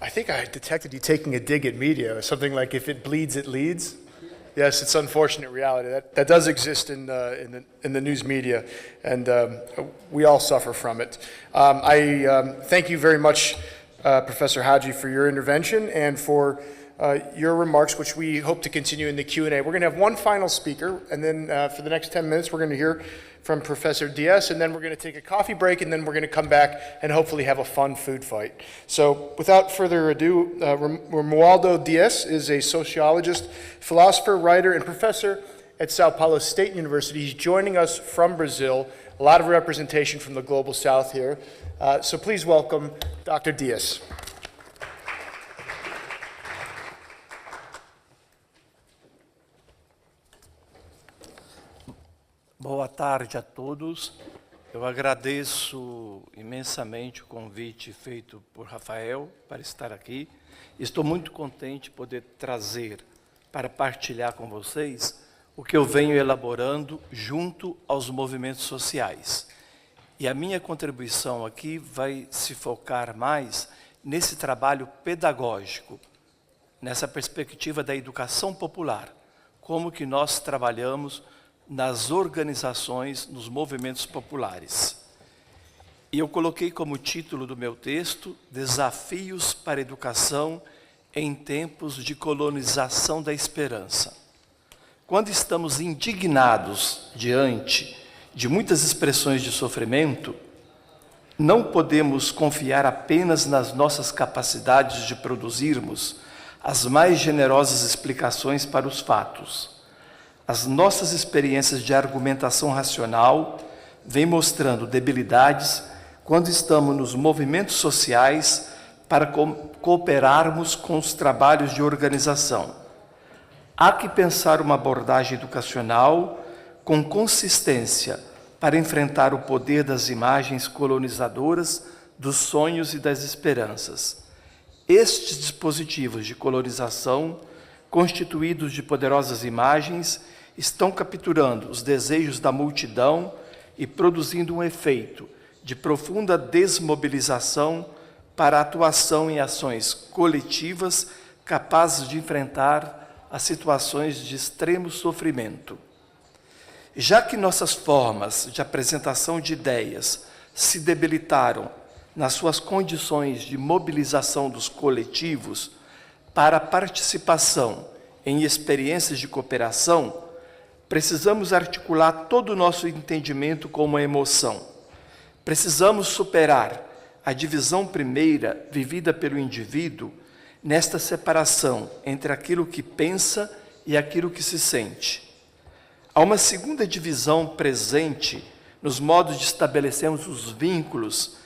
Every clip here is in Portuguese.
I think I detected you taking a dig at media, something like if it bleeds, it leads. Yes, it's unfortunate reality. That does exist in the news media, and we all suffer from it. I thank you very much, Professor Haji, for your intervention and for your remarks, which we hope to continue in the Q&A. We're going to have one final speaker, and then for the next 10 minutes, we're going to hear from Professor Diaz, and then we're going to take a coffee break, and then we're going to come back and hopefully have a fun food fight. So without further ado, Romualdo Diaz is a sociologist, philosopher, writer, and professor at Sao Paulo State University. He's joining us from Brazil. A lot of representation from the Global South here. So please welcome Dr. Diaz. Boa tarde a todos. Eu agradeço imensamente o convite feito por Rafael para estar aqui. Estou muito contente de poder trazer para partilhar com vocês o que eu venho elaborando junto aos movimentos sociais. E a minha contribuição aqui vai se focar mais nesse trabalho pedagógico, nessa perspectiva da educação popular, como que nós trabalhamos nas organizações, nos movimentos populares. E eu coloquei como título do meu texto, Desafios para a Educação em Tempos de Colonização da Esperança. Quando estamos indignados diante de muitas expressões de sofrimento, não podemos confiar apenas nas nossas capacidades de produzirmos as mais generosas explicações para os fatos. As nossas experiências de argumentação racional vêm mostrando debilidades quando estamos nos movimentos sociais para cooperarmos com os trabalhos de organização. Há que pensar uma abordagem educacional com consistência para enfrentar o poder das imagens colonizadoras, dos sonhos e das esperanças. Estes dispositivos de colonização, constituídos de poderosas imagens, estão capturando os desejos da multidão e produzindo um efeito de profunda desmobilização para a atuação em ações coletivas capazes de enfrentar as situações de extremo sofrimento. Já que nossas formas de apresentação de ideias se debilitaram nas suas condições de mobilização dos coletivos para a participação em experiências de cooperação, precisamos articular todo o nosso entendimento com uma emoção. Precisamos superar a divisão primeira vivida pelo indivíduo nesta separação entre aquilo que pensa e aquilo que se sente. Há uma segunda divisão presente nos modos de estabelecermos os vínculos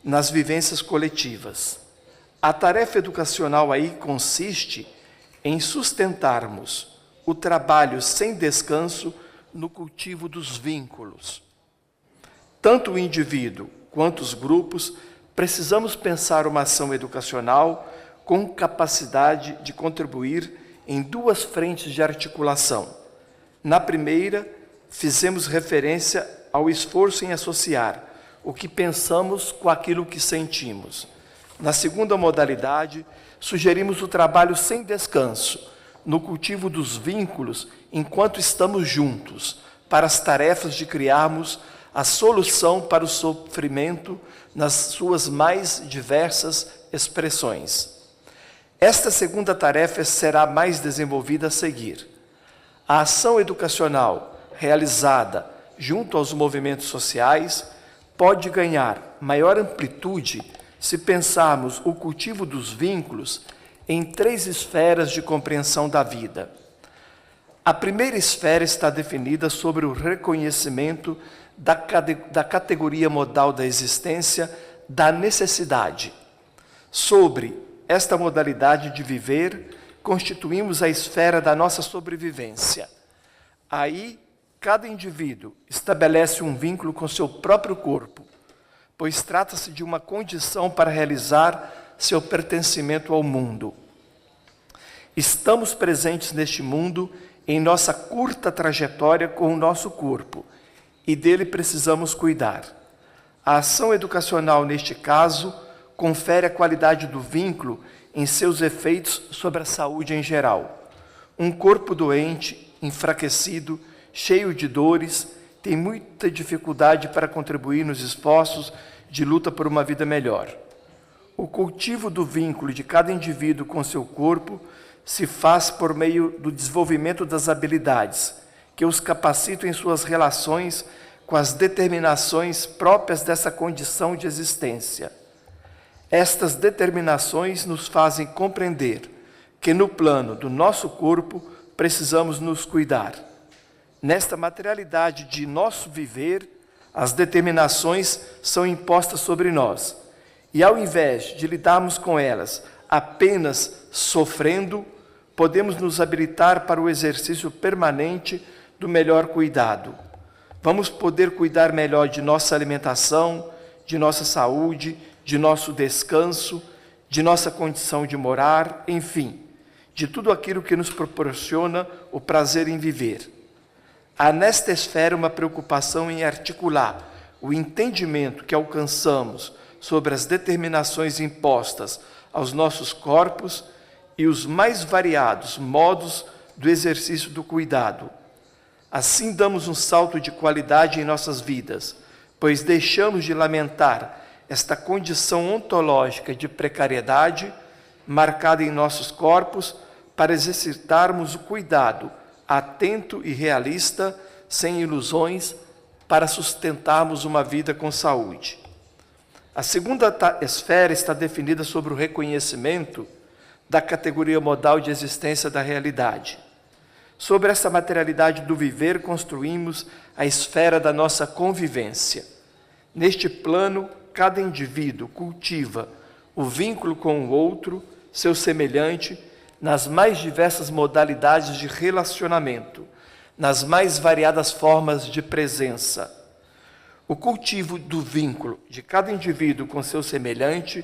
nas vivências coletivas. A tarefa educacional aí consiste em sustentarmos o trabalho sem descanso no cultivo dos vínculos. Tanto o indivíduo quanto os grupos precisamos pensar uma ação educacional com capacidade de contribuir em duas frentes de articulação. Na primeira, fizemos referência ao esforço em associar o que pensamos com aquilo que sentimos. Na segunda modalidade, sugerimos o trabalho sem descanso, no cultivo dos vínculos enquanto estamos juntos, para as tarefas de criarmos a solução para o sofrimento nas suas mais diversas expressões. Esta segunda tarefa será mais desenvolvida a seguir. A ação educacional realizada junto aos movimentos sociais pode ganhar maior amplitude se pensarmos o cultivo dos vínculos em três esferas de compreensão da vida. A primeira esfera está definida sobre o reconhecimento da categoria modal da existência, da necessidade. Sobre esta modalidade de viver, constituímos a esfera da nossa sobrevivência. Aí, cada indivíduo estabelece um vínculo com seu próprio corpo, pois trata-se de uma condição para realizar seu pertencimento ao mundo. Estamos presentes neste mundo em nossa curta trajetória com o nosso corpo, e dele precisamos cuidar. A ação educacional, neste caso, confere a qualidade do vínculo em seus efeitos sobre a saúde em geral. Um corpo doente, enfraquecido, cheio de dores, tem muita dificuldade para contribuir nos esforços de luta por uma vida melhor. O cultivo do vínculo de cada indivíduo com seu corpo se faz por meio do desenvolvimento das habilidades que os capacitam em suas relações com as determinações próprias dessa condição de existência. Estas determinações nos fazem compreender que no plano do nosso corpo precisamos nos cuidar. Nesta materialidade de nosso viver, as determinações são impostas sobre nós. E ao invés de lidarmos com elas apenas sofrendo, podemos nos habilitar para o exercício permanente do melhor cuidado. Vamos poder cuidar melhor de nossa alimentação, de nossa saúde, de nosso descanso, de nossa condição de morar, enfim, de tudo aquilo que nos proporciona o prazer em viver. Há nesta esfera uma preocupação em articular o entendimento que alcançamos sobre as determinações impostas aos nossos corpos e os mais variados modos do exercício do cuidado. Assim damos um salto de qualidade em nossas vidas, pois deixamos de lamentar esta condição ontológica de precariedade marcada em nossos corpos para exercitarmos o cuidado atento e realista, sem ilusões, para sustentarmos uma vida com saúde. A segunda esfera está definida sobre o reconhecimento da categoria modal de existência da realidade. Sobre essa materialidade do viver, construímos a esfera da nossa convivência. Neste plano, cada indivíduo cultiva o vínculo com o outro, seu semelhante, nas mais diversas modalidades de relacionamento, nas mais variadas formas de presença. O cultivo do vínculo de cada indivíduo com seu semelhante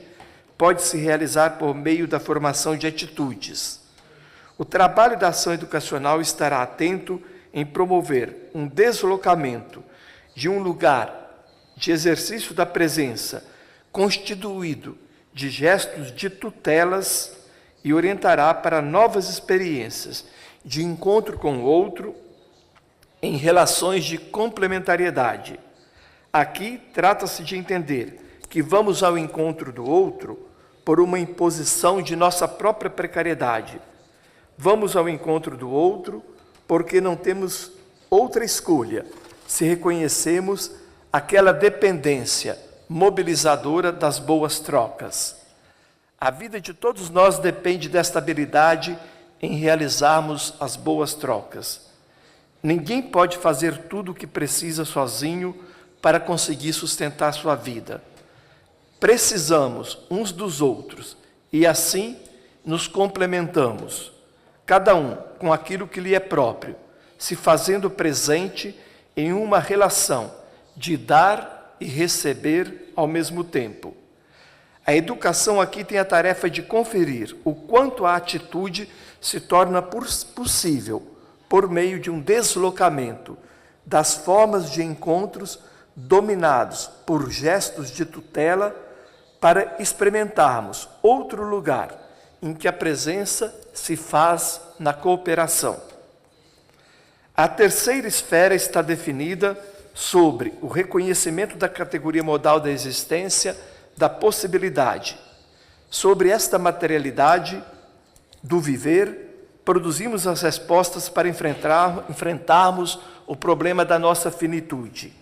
pode se realizar por meio da formação de atitudes. O trabalho da ação educacional estará atento em promover um deslocamento de um lugar de exercício da presença constituído de gestos de tutelas e orientará para novas experiências de encontro com o outro em relações de complementariedade. Aqui trata-se de entender que vamos ao encontro do outro por uma imposição de nossa própria precariedade. Vamos ao encontro do outro porque não temos outra escolha, se reconhecemos aquela dependência mobilizadora das boas trocas. A vida de todos nós depende desta habilidade em realizarmos as boas trocas. Ninguém pode fazer tudo o que precisa sozinho para conseguir sustentar sua vida. Precisamos uns dos outros e assim nos complementamos, cada um com aquilo que lhe é próprio, se fazendo presente em uma relação de dar e receber ao mesmo tempo. A educação aqui tem a tarefa de conferir o quanto a atitude se torna possível por meio de um deslocamento das formas de encontros dominados por gestos de tutela para experimentarmos outro lugar em que a presença se faz na cooperação. A terceira esfera está definida sobre o reconhecimento da categoria modal da existência, da possibilidade. Sobre esta materialidade do viver, produzimos as respostas para enfrentarmos o problema da nossa finitude.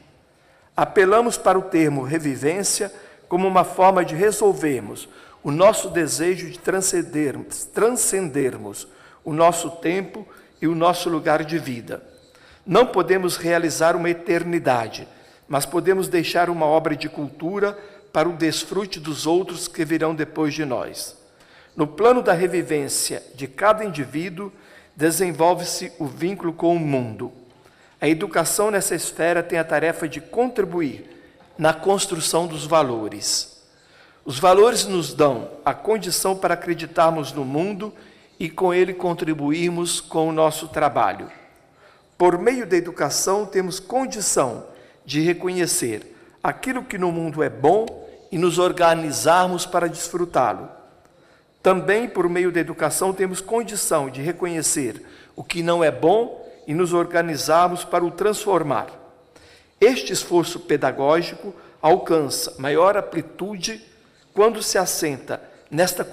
Apelamos para o termo revivência como uma forma de resolvermos o nosso desejo de transcendermos o nosso tempo e o nosso lugar de vida. Não podemos realizar uma eternidade, mas podemos deixar uma obra de cultura para o desfrute dos outros que virão depois de nós. No plano da revivência de cada indivíduo, desenvolve-se o vínculo com o mundo. A educação nessa esfera tem a tarefa de contribuir na construção dos valores. Os valores nos dão a condição para acreditarmos no mundo e com ele contribuirmos com o nosso trabalho. Por meio da educação, temos condição de reconhecer aquilo que no mundo é bom e nos organizarmos para desfrutá-lo. Também, por meio da educação, temos condição de reconhecer o que não é bom e nos organizarmos para o transformar. Este esforço pedagógico alcança maior amplitude quando se assenta nesta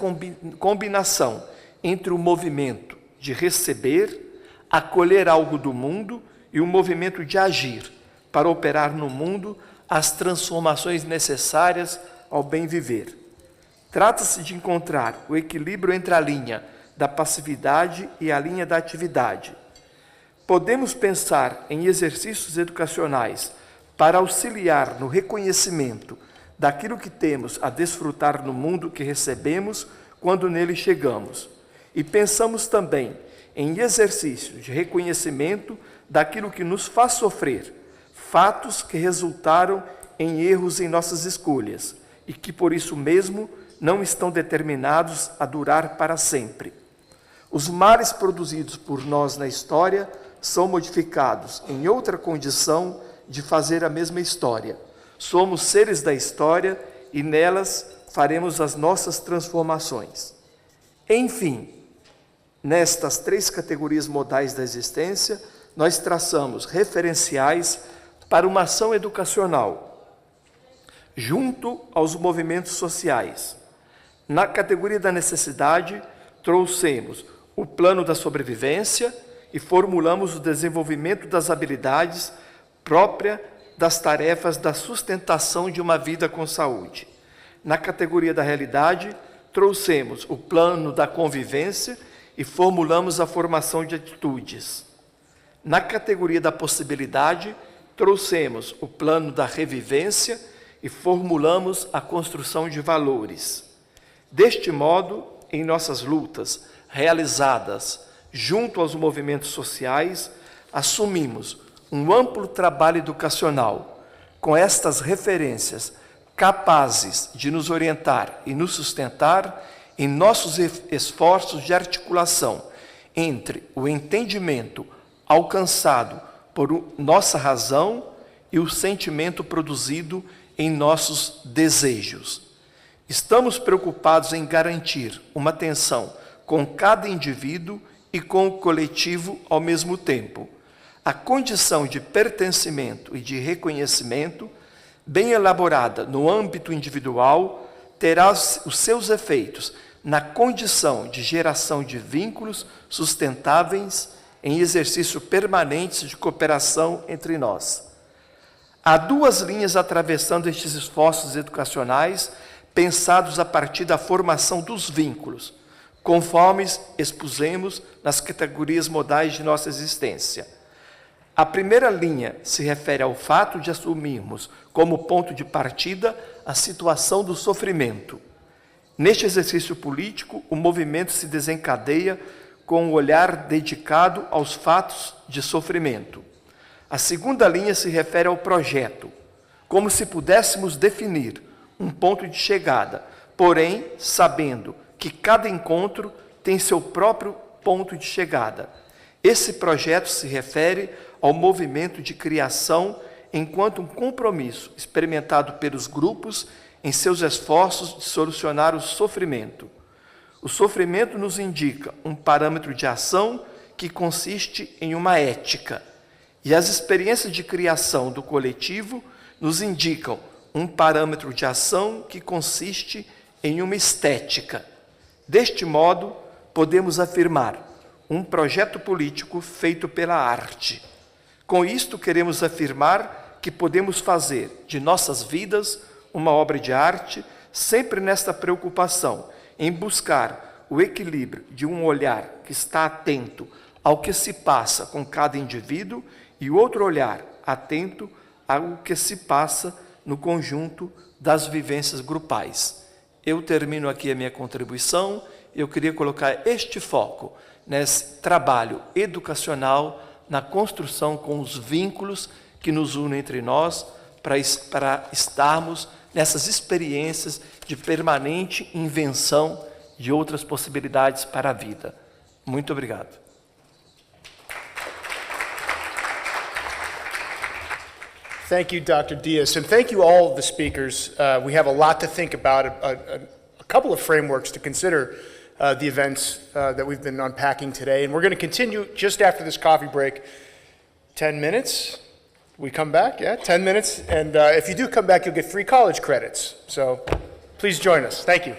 combinação entre o movimento de receber, acolher algo do mundo e o movimento de agir para operar no mundo as transformações necessárias ao bem viver. Trata-se de encontrar o equilíbrio entre a linha da passividade e a linha da atividade. Podemos pensar em exercícios educacionais para auxiliar no reconhecimento daquilo que temos a desfrutar no mundo que recebemos quando nele chegamos. E pensamos também em exercícios de reconhecimento daquilo que nos faz sofrer, fatos que resultaram em erros em nossas escolhas e que, por isso mesmo, não estão determinados a durar para sempre. Os males produzidos por nós na história são modificados em outra condição de fazer a mesma história. Somos seres da história e nelas faremos as nossas transformações. Enfim, nestas 3 categorias modais da existência, nós traçamos referenciais para uma ação educacional, junto aos movimentos sociais. Na categoria da necessidade, trouxemos o plano da sobrevivência e formulamos o desenvolvimento das habilidades próprias das tarefas da sustentação de uma vida com saúde. Na categoria da realidade, trouxemos o plano da convivência e formulamos a formação de atitudes. Na categoria da possibilidade, trouxemos o plano da revivência e formulamos a construção de valores. Deste modo, em nossas lutas realizadas junto aos movimentos sociais, assumimos um amplo trabalho educacional, com estas referências capazes de nos orientar e nos sustentar em nossos esforços de articulação entre o entendimento alcançado por nossa razão e o sentimento produzido em nossos desejos. Estamos preocupados em garantir uma atenção com cada indivíduo e com o coletivo ao mesmo tempo. A condição de pertencimento e de reconhecimento, bem elaborada no âmbito individual, terá os seus efeitos na condição de geração de vínculos sustentáveis em exercício permanente de cooperação entre nós. Há 2 linhas atravessando estes esforços educacionais, pensados a partir da formação dos vínculos, conforme expusemos nas categorias modais de nossa existência. A primeira linha se refere ao fato de assumirmos como ponto de partida a situação do sofrimento. Neste exercício político, o movimento se desencadeia com um olhar dedicado aos fatos de sofrimento. A segunda linha se refere ao projeto, como se pudéssemos definir um ponto de chegada, porém sabendo que cada encontro tem seu próprio ponto de chegada. Esse projeto se refere ao movimento de criação enquanto um compromisso experimentado pelos grupos em seus esforços de solucionar o sofrimento. O sofrimento nos indica um parâmetro de ação que consiste em uma ética, e as experiências de criação do coletivo nos indicam um parâmetro de ação que consiste em uma estética. Deste modo, podemos afirmar um projeto político feito pela arte. Com isto, queremos afirmar que podemos fazer de nossas vidas uma obra de arte, sempre nesta preocupação em buscar o equilíbrio de um olhar que está atento ao que se passa com cada indivíduo e outro olhar atento ao que se passa no conjunto das vivências grupais. Eu termino aqui a minha contribuição. Eu queria colocar este foco nesse trabalho educacional, na construção com os vínculos que nos unem entre nós, para estarmos nessas experiências de permanente invenção de outras possibilidades para a vida. Muito obrigado. Thank you, Dr. Diaz, and thank you all of the speakers. We have a lot to think about, a couple of frameworks to consider the events that we've been unpacking today, and we're going to continue just after this coffee break. 10 minutes, we come back, 10 minutes, and if you do come back, you'll get free college credits, so please join us. Thank you.